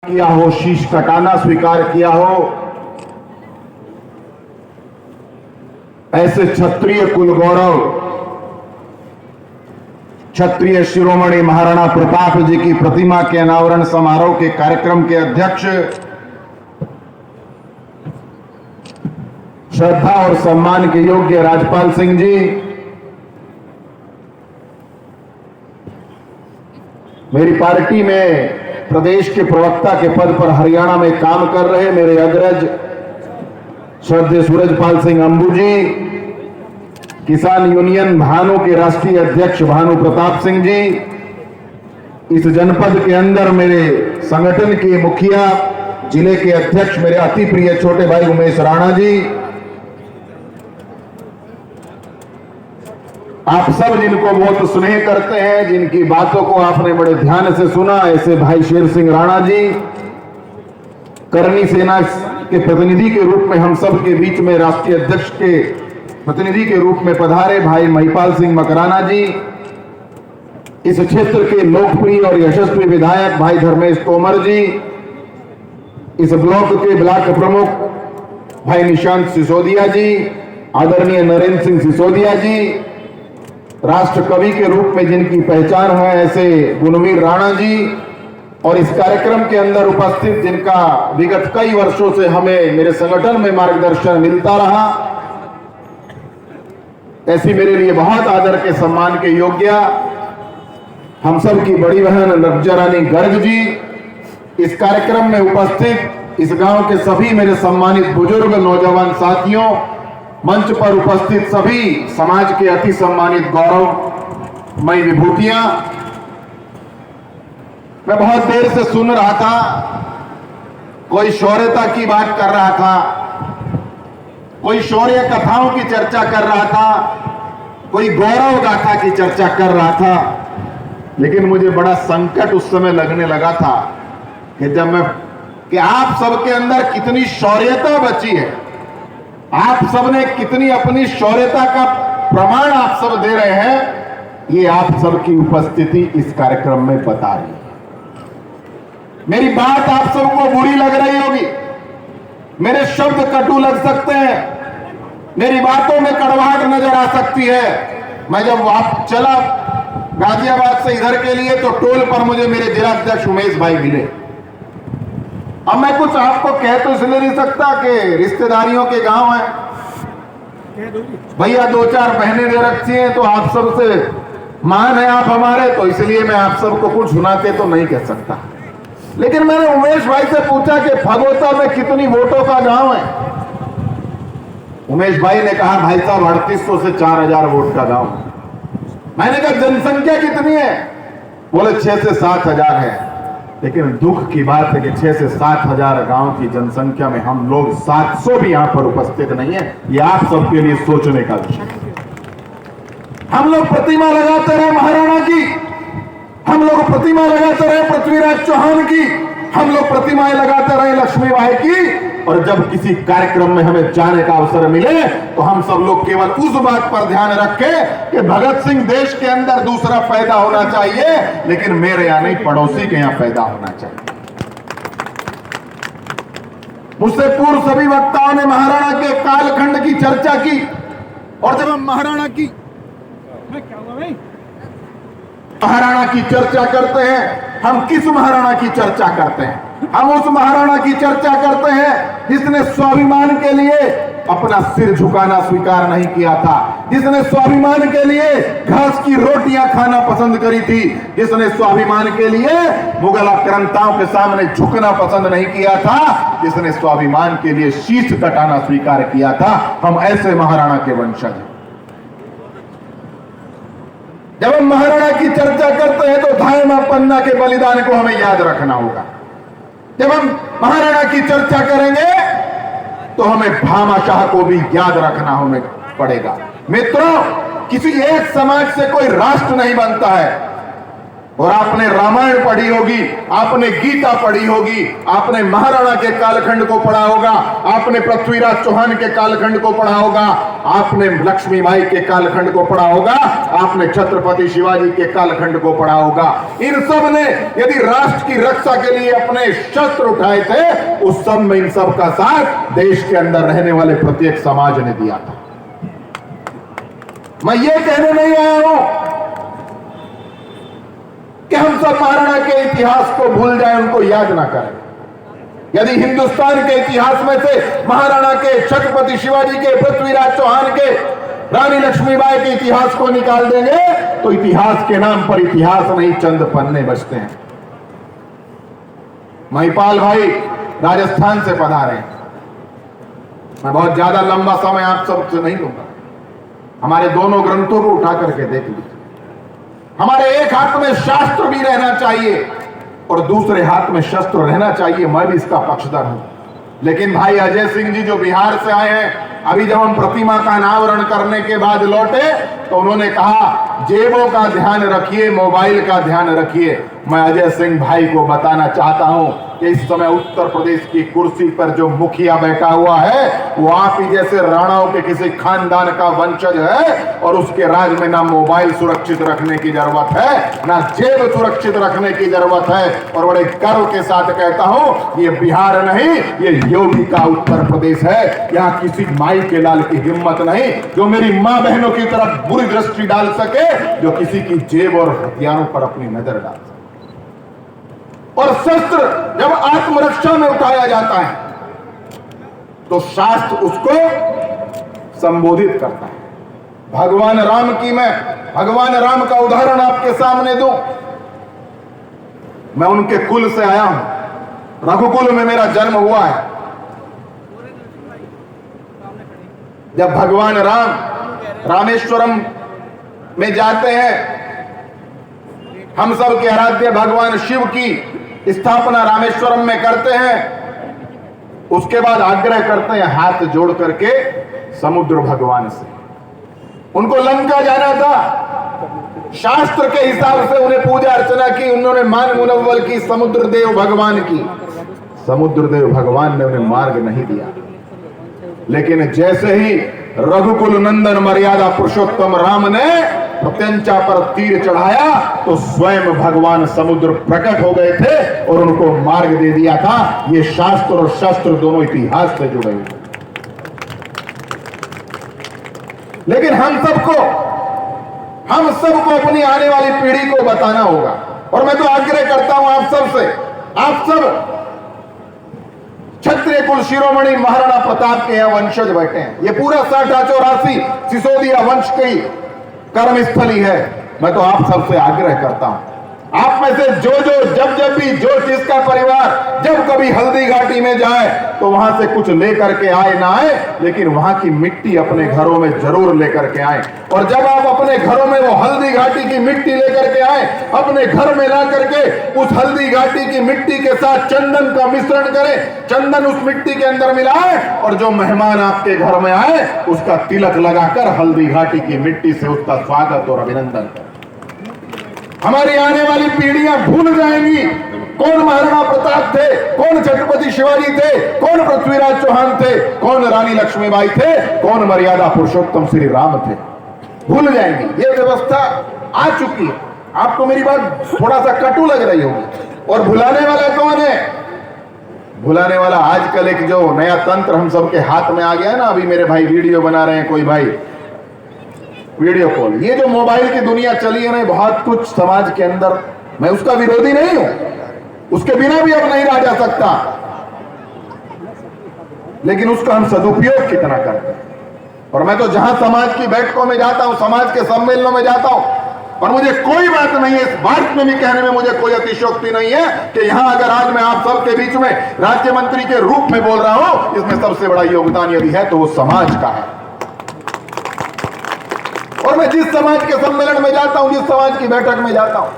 किया हो, शीश कटाना स्वीकार किया हो, ऐसे क्षत्रिय कुल गौरव, क्षत्रिय शिरोमणि महाराणा प्रताप जी की प्रतिमा के अनावरण समारोह के कार्यक्रम के अध्यक्ष, श्रद्धा और सम्मान के योग्य राजपाल सिंह जी, मेरी पार्टी में प्रदेश के प्रवक्ता के पद पर हरियाणा में काम कर रहे मेरे अग्रज श्रद्धेय सूरजपाल सिंह अंबू जी, किसान यूनियन भानु के राष्ट्रीय अध्यक्ष भानु प्रताप सिंह जी, इस जनपद के अंदर मेरे संगठन के मुखिया जिले के अध्यक्ष मेरे अति प्रिय छोटे भाई उमेश राणा जी, आप सब जिनको बहुत स्नेह करते हैं, जिनकी बातों को आपने बड़े ध्यान से सुना, ऐसे भाई शेर सिंह राणा जी, करनी सेना के प्रतिनिधि के रूप में हम सब के बीच में राष्ट्रीय अध्यक्ष के प्रतिनिधि के रूप में पधारे भाई महिपाल सिंह मकराना जी, इस क्षेत्र के लोकप्रिय और यशस्वी विधायक भाई धर्मेश तोमर जी, इस ब्लॉक के ब्लॉक प्रमुख भाई निशांत सिसोदिया जी, आदरणीय नरेंद्र सिंह सिसोदिया जी, राष्ट्र कवि के रूप में जिनकी पहचान है ऐसे गुणवीर राणा जी, और इस कार्यक्रम के अंदर उपस्थित जिनका विगत कई वर्षों से हमें मेरे संगठन में मार्गदर्शन मिलता रहा, ऐसी मेरे लिए बहुत आदर के सम्मान के योग्य हम सब की बड़ी बहन नब्जा रानी गर्ग जी, इस कार्यक्रम में उपस्थित इस गांव के सभी मेरे सम्मानित बुजुर्ग नौजवान साथियों, मंच पर उपस्थित सभी समाज के अति सम्मानित गौरवमयी विभूतियां, मैं बहुत देर से सुन रहा था, कोई शौर्यता की बात कर रहा था, कोई शौर्य कथाओं की चर्चा कर रहा था, कोई गौरव गाथा की चर्चा कर रहा था, लेकिन मुझे बड़ा संकट उस समय लगने लगा था कि जब मैं कि आप सबके अंदर कितनी शौर्यता बची है, आप सबने कितनी अपनी शौर्यता का प्रमाण आप सब दे रहे हैं, ये आप सबकी उपस्थिति इस कार्यक्रम में बता रही है। मेरी बात आप सबको बुरी लग रही होगी, मेरे शब्द कटु लग सकते हैं, मेरी बातों में कड़वाहट नजर आ सकती है। मैं जब वापस चला गाजियाबाद से इधर के लिए तो टोल पर मुझे मेरे जिला अध्यक्ष उमेश भाई मिले। अब मैं कुछ आपको कह तो इसलिए नहीं सकता कि रिश्तेदारियों के गांव है, भैया दो चार बहनें दे रखी हैं तो आप सबसे मान है आप हमारे, तो इसलिए मैं आप सबको कुछ सुनाते तो नहीं कह सकता। लेकिन मैंने उमेश भाई से पूछा कि फगोता में कितनी वोटों का गांव है। उमेश भाई ने कहा भाई साहब 3800 से 4000 वोट का गांव। मैंने कहा जनसंख्या कितनी है? बोले 6 से 7000 है। लेकिन दुख की बात है कि 6 से 7000 गांव की जनसंख्या में हम लोग 700 भी यहां पर उपस्थित नहीं है। ये आप सबके लिए सोचने का विषय। हम लोग प्रतिमा लगाते रहे महाराणा की, हम लोग प्रतिमा लगाते रहे पृथ्वीराज चौहान की, हम लोग प्रतिमाएं लगाते रहे लक्ष्मीबाई की, और जब किसी कार्यक्रम में हमें जाने का अवसर मिले तो हम सब लोग केवल उस बात पर ध्यान रखें कि भगत सिंह देश के अंदर दूसरा पैदा होना चाहिए, लेकिन मेरे यहां नहीं, पड़ोसी के यहां पैदा होना चाहिए। मुझसे पूर्व सभी वक्ताओं ने महाराणा के कालखंड की चर्चा की, और जब हम महाराणा की चर्चा करते हैं, हम किस महाराणा की चर्चा करते हैं? हम उस महाराणा की चर्चा करते हैं जिसने स्वाभिमान के लिए अपना सिर झुकाना स्वीकार नहीं किया था, जिसने स्वाभिमान के लिए घास की रोटियां खाना पसंद करी थी, जिसने स्वाभिमान के लिए मुगल आक्रांताओं के सामने झुकना पसंद नहीं किया था, जिसने स्वाभिमान के लिए शीश कटाना स्वीकार किया था। हम ऐसे महाराणा के वंशज हैं। जब हम महाराणा की चर्चा करते हैं तो धायमा पन्ना के बलिदान को हमें याद रखना होगा। जब हम महाराणा की चर्चा करेंगे तो हमें भामाशाह को भी याद रखना हमें पड़ेगा। मित्रों, किसी एक समाज से कोई राष्ट्र नहीं बनता है। और आपने रामायण पढ़ी होगी, आपने गीता पढ़ी होगी, आपने महाराणा के कालखंड को पढ़ा होगा, आपने पृथ्वीराज चौहान के कालखंड को पढ़ा होगा, आपने लक्ष्मीबाई के कालखंड को पढ़ा होगा, आपने छत्रपति शिवाजी के कालखंड को पढ़ा होगा। इन सब ने यदि राष्ट्र की रक्षा के लिए अपने शस्त्र उठाए थे, उस सब में इन सब का साथ देश के अंदर रहने वाले प्रत्येक समाज ने दिया था। मैं ये कहने नहीं आया हूं कि हम सब महाराणा के इतिहास को भूल जाएं, उनको याद ना करें। यदि हिंदुस्तान के इतिहास में से महाराणा के, छत्रपति शिवाजी के, पृथ्वीराज चौहान के, रानी लक्ष्मीबाई के इतिहास को निकाल देंगे तो इतिहास के नाम पर इतिहास नहीं, चंद पन्ने बचते हैं। महिपाल भाई राजस्थान से पधारे हैं। मैं बहुत ज्यादा लंबा समय आप सबसे नहीं लूंगा। हमारे दोनों ग्रंथों को उठा करके देख लीजिए। हमारे एक हाथ में शास्त्र भी रहना चाहिए और दूसरे हाथ में शस्त्र रहना चाहिए। मैं भी इसका पक्षधर हूं। लेकिन भाई अजय सिंह जी जो बिहार से आए हैं, अभी जब हम प्रतिमा का अनावरण करने के बाद लौटे तो उन्होंने कहा जेबों का ध्यान रखिए, मोबाइल का ध्यान रखिए। मैं अजय सिंह भाई को बताना चाहता हूं कि इस समय उत्तर प्रदेश की कुर्सी पर जो मुखिया बैठा हुआ है वो आप ही जैसे राणाओं के किसी खानदान का वंशज है और उसके राज में ना मोबाइल सुरक्षित रखने की जरूरत है, ना जेब सुरक्षित रखने की जरूरत है। और बड़े गर्व के साथ कहता हूं ये बिहार नहीं, ये योगी का उत्तर प्रदेश है। यहाँ किसी माई के लाल की हिम्मत नहीं जो मेरी मां बहनों की तरफ बुरी दृष्टि डाल सके, जो किसी की जेब और हथियारों पर अपनी नजर डाल सके। और शस्त्र जब आत्मरक्षा में उठाया जाता है तो शास्त्र उसको संबोधित करता है। भगवान राम की मैं भगवान राम का उदाहरण आपके सामने दूं। मैं उनके कुल से आया हूं, रघुकुल में मेरा जन्म हुआ है। जब भगवान राम रामेश्वरम में जाते हैं, हम सब के आराध्य भगवान शिव की स्थापना रामेश्वरम में करते हैं। उसके बाद आग्रह करते हैं हाथ जोड़ करके समुद्र भगवान से। उनको लंका जाना था, शास्त्र के हिसाब से उन्हें पूजा अर्चना की, उन्होंने मान मुनव्वल की समुद्र देव भगवान की। समुद्र देव भगवान ने उन्हें मार्ग नहीं दिया। लेकिन जैसे ही रघुकुल नंदन मर्यादा पुरुषोत्तम राम ने प्रत्यंचा पर तीर चढ़ाया तो स्वयं भगवान समुद्र प्रकट हो गए थे और उनको मार्ग दे दिया था। ये शास्त्र और शस्त्र दोनों इतिहास से जुड़े हुए। लेकिन हम सबको अपनी आने वाली पीढ़ी को बताना होगा। और मैं तो आग्रह करता हूं आप सबसे, आप सब क्षत्रिय कुल शिरोमणि महाराणा प्रताप के यहाँ वंशज बैठे हैं। ये पूरा 60-84 सिसोदिया वंश की कर्मस्थली है। मैं तो आप सबसे आग्रह करता हूं, आप में से जो जब भी जो जिसका परिवार जब कभी हल्दी घाटी में जाए तो वहां से कुछ लेकर के आए ना आए, लेकिन वहां की मिट्टी अपने घरों में जरूर लेकर के आए। और जब आप अपने घरों में वो हल्दी घाटी की मिट्टी लेकर के आए, अपने घर में ला करके उस हल्दी घाटी की मिट्टी के साथ चंदन का मिश्रण करें, चंदन उस मिट्टी के अंदर मिलाए और जो मेहमान आपके घर में आए उसका तिलक लगाकर हल्दी घाटी की मिट्टी से उसका स्वागत और अभिनंदन करें। हमारी आने वाली पीढ़ियां भूल जाएंगी कौन महाराणा प्रताप थे, कौन छत्रपति शिवाजी थे, कौन पृथ्वीराज चौहान थे, कौन रानी लक्ष्मीबाई थे, कौन मर्यादा पुरुषोत्तम श्री राम थे। भूल जाएंगी। ये व्यवस्था आ चुकी है। आपको मेरी बात थोड़ा सा कटु लग रही होगी। और भुलाने वाला कौन है? भुलाने वाला आजकल एक जो नया तंत्र हम सबके हाथ में आ गया है ना, अभी मेरे भाई वीडियो बना रहे हैं, कोई भाई वीडियो कॉल, ये जो मोबाइल की दुनिया चली है ना, बहुत कुछ समाज के अंदर, मैं उसका विरोधी नहीं हूं, उसके बिना भी अब नहीं रहा जा सकता, लेकिन उसका हम सदुपयोग कितना करते हैं। और मैं तो जहां समाज की बैठकों में जाता हूं, समाज के सम्मेलनों में जाता हूं, और मुझे कोई बात नहीं है, इस बात में भी कहने में मुझे कोई अतिशयोक्ति नहीं है कि यहां अगर आज मैं आप सबके बीच में राज्य मंत्री के रूप में बोल रहा हूं, इसमें सबसे बड़ा योगदान यदि है तो वो समाज का है। और मैं जिस समाज के सम्मेलन में जाता हूं, जिस समाज की बैठक में जाता हूं,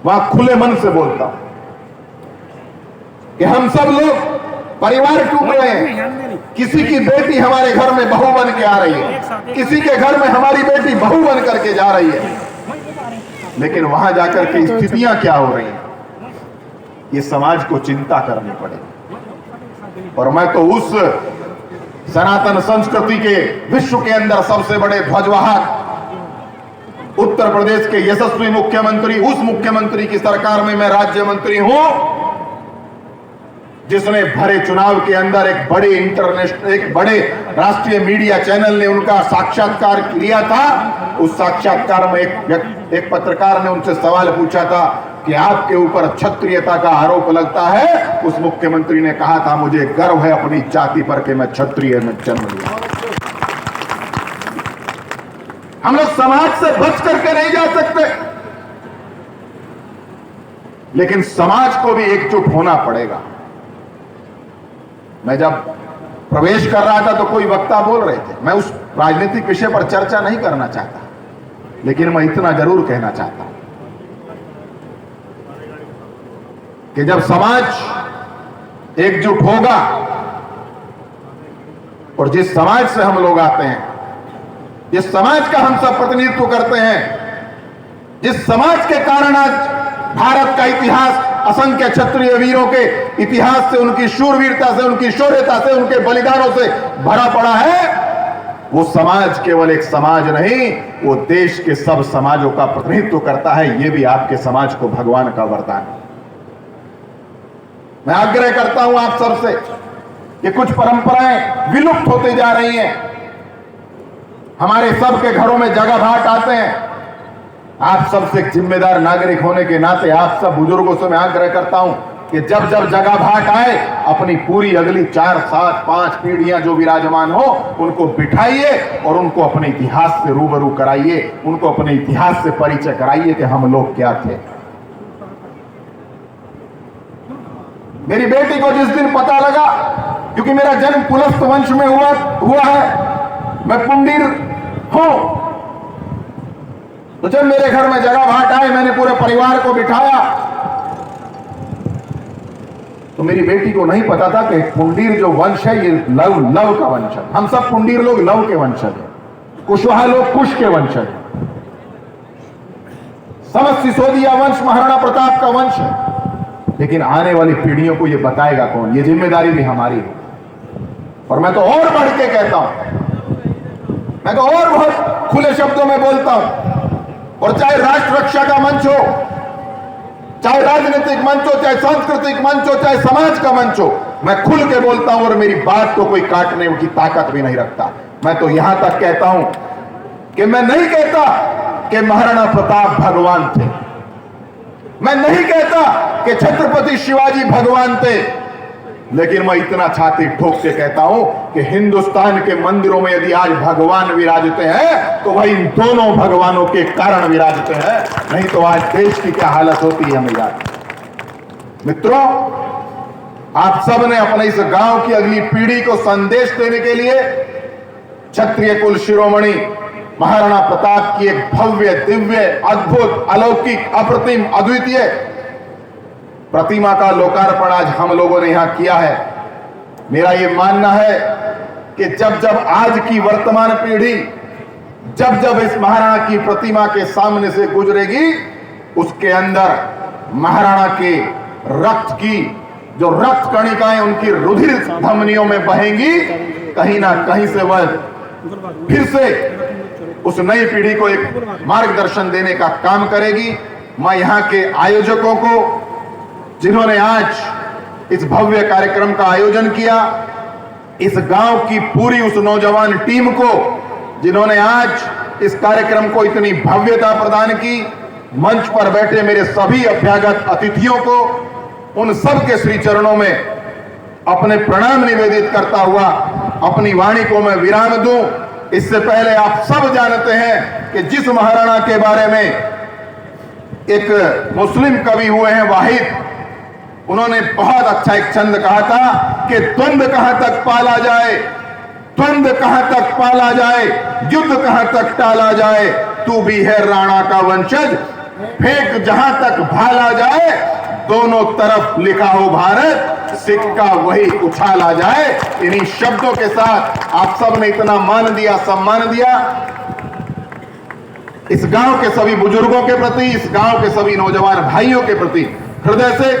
वहां खुले मन से बोलता हूं कि हम सब लोग परिवार टूट रहे हैं। किसी की बेटी हमारे घर में बहू बन के आ रही है, किसी के घर में हमारी बेटी बहू बन करके जा रही है, लेकिन वहां जाकर के स्थितियां क्या हो रही हैं, ये समाज को चिंता करनी पड़ेगी। और मैं तो उस सनातन संस्कृति के विश्व के अंदर सबसे बड़े ध्वजवाहक उत्तर प्रदेश के यशस्वी मुख्यमंत्री, उस मुख्यमंत्री की सरकार में मैं राज्य मंत्री हूं जिसने भरे चुनाव के अंदर एक बड़े राष्ट्रीय मीडिया चैनल ने उनका साक्षात्कार लिया था। उस साक्षात्कार में एक पत्रकार ने उनसे सवाल पूछा था कि आपके ऊपर क्षत्रियता का आरोप लगता है। उस मुख्यमंत्री ने कहा था, मुझे गर्व है अपनी जाति पर कि मैं क्षत्रिय में जन्म लिया। हम लोग समाज से बच करके नहीं जा सकते, लेकिन समाज को भी एकजुट होना पड़ेगा। मैं जब प्रवेश कर रहा था तो कोई वक्ता बोल रहे थे, मैं उस राजनीतिक विषय पर चर्चा नहीं करना चाहता, लेकिन मैं इतना जरूर कहना चाहता हूं कि जब समाज एकजुट होगा और जिस समाज से हम लोग आते हैं, जिस समाज का हम सब प्रतिनिधित्व करते हैं, जिस समाज के कारण आज भारत का इतिहास असंख्य क्षत्रिय वीरों के इतिहास से, उनकी शूरवीरता से, उनकी शौर्यता से, उनके बलिदानों से भरा पड़ा है, वो समाज केवल एक समाज नहीं, वो देश के सब समाजों का प्रतिनिधित्व करता है। ये भी आपके समाज को भगवान का वरदान है। मैं आग्रह करता हूं आप सबसे कि कुछ परंपराएं विलुप्त होती जा रही हैं। हमारे सबके घरों में जगह भाट आते हैं। आप सबसे एक जिम्मेदार नागरिक होने के नाते आप सब बुजुर्गों से मैं आग्रह करता हूं कि जब जब जगह भाट आए, अपनी पूरी अगली 4, 7, 5 पीढ़ियां जो विराजमान हो, उनको बिठाइए और उनको अपने इतिहास से रूबरू कराइए, उनको अपने इतिहास से परिचय कराइए कि हम लोग क्या थे। मेरी बेटी को जिस दिन पता लगा, क्योंकि मेरा जन्म पुलस्त वंश में हुआ है, मैं पुंडीर हूं, तो जब मेरे घर में जगह भाट आए, मैंने पूरे परिवार को बिठाया, तो मेरी बेटी को नहीं पता था कि पुंडीर जो वंश है ये लव का वंश है। हम सब पुंडीर लोग लव के वंशज हैं, कुशवाहा लोग कुश के वंशज हैं, समस्त सिसोदिया वंश महाराणा प्रताप का वंश है। लेकिन आने वाली पीढ़ियों को ये बताएगा कौन? ये जिम्मेदारी भी हमारी है। और मैं तो और बढ़ के कहता हूं, मैं तो और बहुत खुले शब्दों में बोलता हूं, और चाहे राष्ट्र रक्षा का मंच हो, चाहे राजनीतिक मंच हो, चाहे सांस्कृतिक मंच हो, चाहे समाज का मंच हो, मैं खुल के बोलता हूं और मेरी बात को कोई काटने की ताकत भी नहीं रखता। मैं तो यहां तक कहता हूं कि मैं नहीं कहता कि महाराणा प्रताप भगवान थे, मैं नहीं कहता कि छत्रपति शिवाजी भगवान थे, लेकिन मैं इतना छाती ठोक के कहता हूं कि हिंदुस्तान के मंदिरों में यदि आज भगवान विराजते हैं तो वही इन दोनों भगवानों के कारण विराजते हैं, नहीं तो आज देश की क्या हालत होती है हमें याद। मित्रों, आप सब ने अपने इस गांव की अगली पीढ़ी को संदेश देने के लिए क्षत्रिय कुल शिरोमणि महाराणा प्रताप की एक भव्य, दिव्य, अद्भुत, अलौकिक, अप्रतिम, अद्वितीय प्रतिमा का लोकार्पण आज हम लोगों ने यहां किया है। मेरा यह मानना है कि जब जब आज की वर्तमान पीढ़ी जब जब इस महाराणा की प्रतिमा के सामने से गुजरेगी, उसके अंदर महाराणा के रक्त की जो रक्त कणिकाएं उनकी रुधिर धमनियों में बहेंगी, कहीं ना कहीं से वह फिर से उस नई पीढ़ी को एक मार्गदर्शन देने का काम करेगी। मैं यहाँ के आयोजकों को, जिन्होंने आज इस भव्य कार्यक्रम का आयोजन किया, इस गांव की पूरी उस नौजवान टीम को जिन्होंने आज इस कार्यक्रम को इतनी भव्यता प्रदान की, मंच पर बैठे मेरे सभी अभ्यागत अतिथियों को, उन सब के श्री चरणों में अपने प्रणाम निवेदित करता हुआ अपनी वाणी को मैं विराम दूं। इससे पहले आप सब जानते हैं कि जिस महाराणा के बारे में एक मुस्लिम कवि हुए हैं वाहिद, उन्होंने बहुत अच्छा एक छंद कहा था कि द्वंद्व कहां तक पाला जाए, द्वंद्व कहां तक पाला जाए, युद्ध कहां तक टाला जाए, तू भी है राणा का वंशज, फेंक जहां तक भाला जाए, दोनों तरफ लिखा हो भारत, सिक्का वही उछाला जाए। इन्हीं शब्दों के साथ आप सब ने इतना मान दिया, सम्मान दिया, इस गांव के सभी बुजुर्गों के प्रति, इस गांव के सभी नौजवान भाइयों के प्रति हृदय से,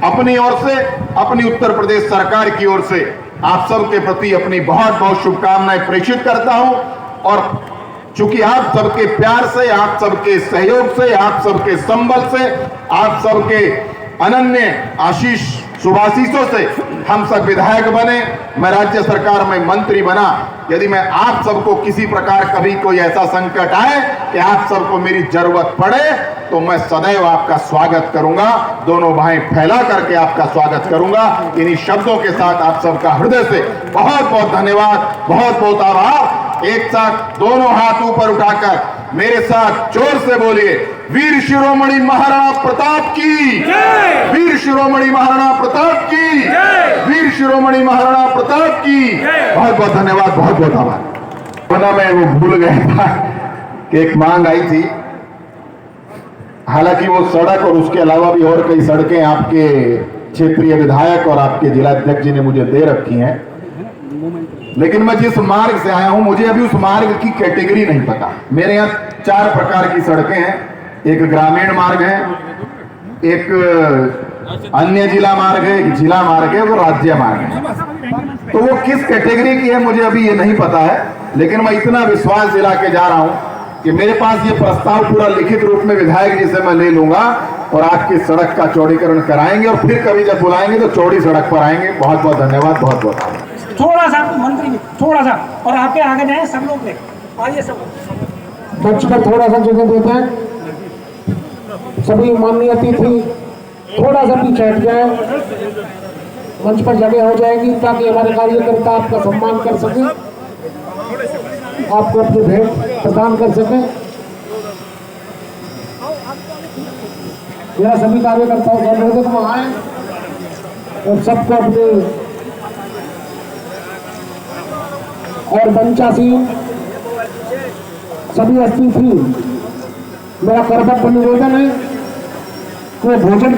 अपनी ओर से, अपनी उत्तर प्रदेश सरकार की ओर से आप सबके प्रति अपनी बहुत बहुत शुभकामनाएं प्रेषित करता हूं। और चूंकि आप सबके प्यार से, आप सबके सहयोग से, आप सबके संबल से, आप सबके अनन्य आशीष शुभाशीषों से हम सब विधायक बने, मैं राज्य सरकार में मंत्री बना। यदि मैं आप सबको किसी प्रकार कभी कोई ऐसा संकट आए कि आप सबको मेरी जरूरत पड़े तो मैं सदैव आपका स्वागत करूंगा, दोनों बाहें फैला करके आपका स्वागत करूंगा। इन्हीं शब्दों के साथ आप सबका हृदय से बहुत बहुत धन्यवाद, बहुत बहुत आभार। एक साथ दोनों हाथ ऊपर उठाकर मेरे साथ जोर से बोलिए, वीर शिरोमणि महाराणा प्रताप की जय, वीर शिरोमणि महाराणा प्रताप की जय, वीर शिरोमणि महाराणा प्रताप की जय। बहुत बहुत धन्यवाद, बहुत बहुत आभार। मैं वो भूल गया था कि एक मांग आई थी, हालांकि वो सड़क और उसके अलावा भी और कई सड़कें आपके क्षेत्रीय विधायक और आपके जिलाध्यक्ष जी ने मुझे दे रखी हैं, लेकिन मैं जिस मार्ग से आया हूं मुझे अभी उस मार्ग की कैटेगरी नहीं पता। मेरे यहाँ 4 प्रकार की सड़कें हैं, एक ग्रामीण मार्ग है, एक अन्य जिला मार्ग है, एक जिला मार्ग है, वो राज्य मार्ग है। तो वो किस कैटेगरी की है मुझे अभी ये नहीं पता है, लेकिन मैं इतना विश्वास दिला के जा रहा हूं कि मेरे पास ये प्रस्ताव पूरा लिखित रूप में विधायक जी से मैं ले लूंगा और आपकी सड़क का चौड़ीकरण कराएंगे और फिर कभी जब बुलाएंगे तो चौड़ी सड़क पर आएंगे। बहुत बहुत धन्यवाद, बहुत बहुत आभार। थोड़ा सा मंत्री जी, थोड़ा सा और आपके आगे जाए सब लोग ले आइए, सब मंच पर थोड़ा सा जगह देते हैं। सभी माननीय अतिथि थोड़ा सा पीछे हट जाए, मंच पर जगह हो जाएगी ताकि हमारे कार्यकर्ता आपका सम्मान कर सके, आपको अपनी भेंट प्रदान कर सके। यह सभी कार्यकर्ताओं को अनुरोध है वहाँ आए और सबको अपने और मंचासीन सभी अतिथि मेरा करबद्ध निवेदन है कि भोजन